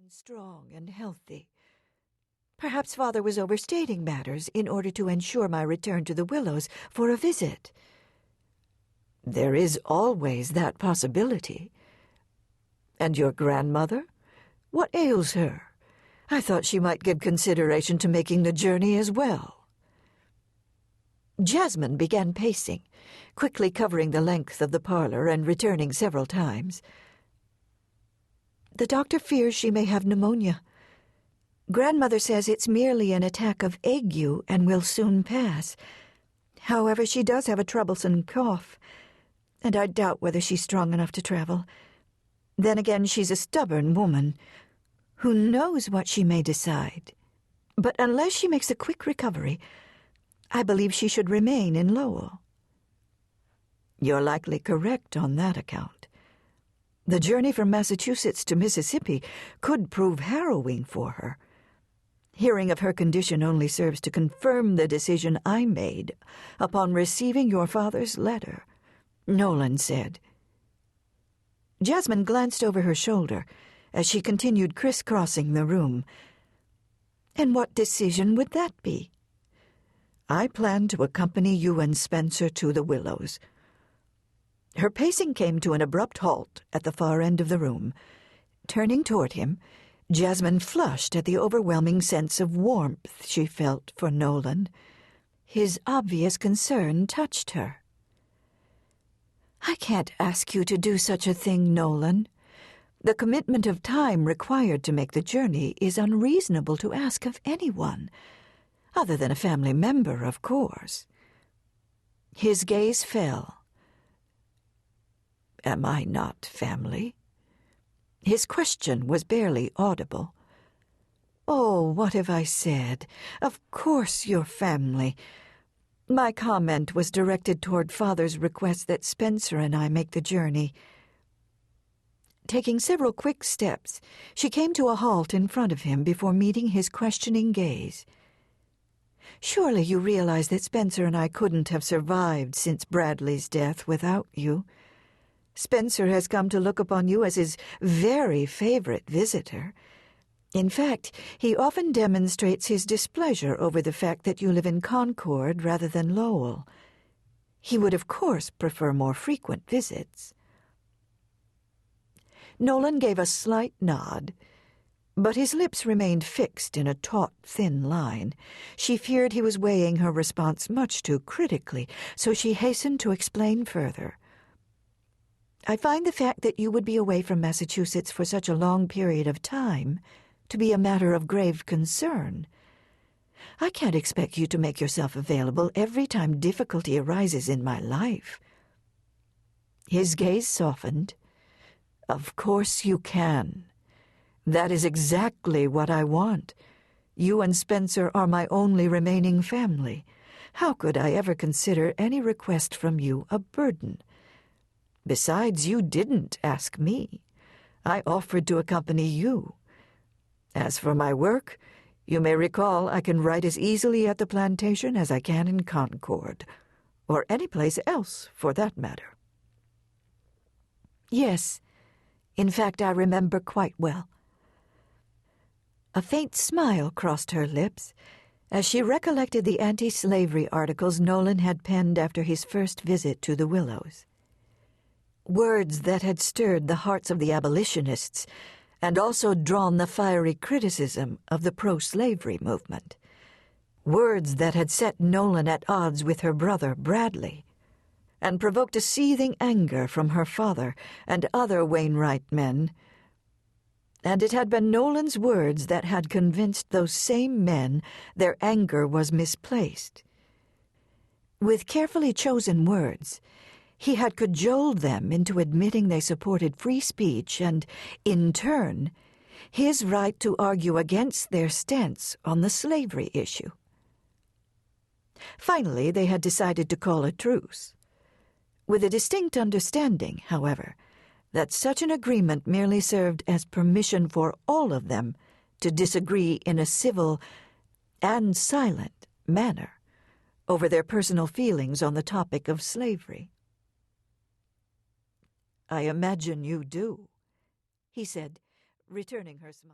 and strong and healthy. Perhaps Father was overstating matters in order to ensure my return to the Willows for a visit. There is always that possibility. And your grandmother? What ails her? I thought she might give consideration to making the journey as well. Jasmine began pacing, quickly covering the length of the parlor and returning several times. The doctor fears she may have pneumonia. Grandmother says it's merely an attack of ague and will soon pass. However, she does have a troublesome cough, and I doubt whether she's strong enough to travel. Then again, she's a stubborn woman. Who knows what she may decide? But unless she makes a quick recovery, I believe she should remain in Lowell. You're likely correct on that account. The journey from Massachusetts to Mississippi could prove harrowing for her. Hearing of her condition only serves to confirm the decision I made upon receiving your father's letter, Nolan said. Jasmine glanced over her shoulder as she continued crisscrossing the room. And what decision would that be? I plan to accompany you and Spencer to the Willows. Her pacing came to an abrupt halt at the far end of the room. Turning toward him, Jasmine flushed at the overwhelming sense of warmth she felt for Nolan. His obvious concern touched her. I can't ask you to do such a thing, Nolan. The commitment of time required to make the journey is unreasonable to ask of anyone, other than a family member, of course. His gaze fell. Am I not family? His question was barely audible. Oh, what have I said? Of course you're family. My comment was directed toward Father's request that Spencer and I make the journey. Taking several quick steps, she came to a halt in front of him before meeting his questioning gaze. Surely you realize that Spencer and I couldn't have survived since Bradley's death without you. Spencer has come to look upon you as his very favorite visitor. In fact, he often demonstrates his displeasure over the fact that you live in Concord rather than Lowell. He would, of course, prefer more frequent visits. Nolan gave a slight nod, but his lips remained fixed in a taut, thin line. She feared he was weighing her response much too critically, so she hastened to explain further. I find the fact that you would be away from Massachusetts for such a long period of time to be a matter of grave concern. I can't expect you to make yourself available every time difficulty arises in my life. His gaze softened. Of course you can. That is exactly what I want. You and Spencer are my only remaining family. How could I ever consider any request from you a burden? Besides, you didn't ask me. I offered to accompany you. As for my work, you may recall I can write as easily at the plantation as I can in Concord, or any place else for that matter. Yes, in fact, I remember quite well. A faint smile crossed her lips as she recollected the anti-slavery articles Nolan had penned after his first visit to the Willows. Words that had stirred the hearts of the abolitionists and also drawn the fiery criticism of the pro-slavery movement. Words that had set Nolan at odds with her brother, Bradley, and provoked a seething anger from her father and other Wainwright men. And it had been Nolan's words that had convinced those same men their anger was misplaced. With carefully chosen words, he had cajoled them into admitting they supported free speech and, in turn, his right to argue against their stance on the slavery issue. Finally, they had decided to call a truce, with a distinct understanding, however, that such an agreement merely served as permission for all of them to disagree in a civil and silent manner over their personal feelings on the topic of slavery. I imagine you do, he said, returning her smile.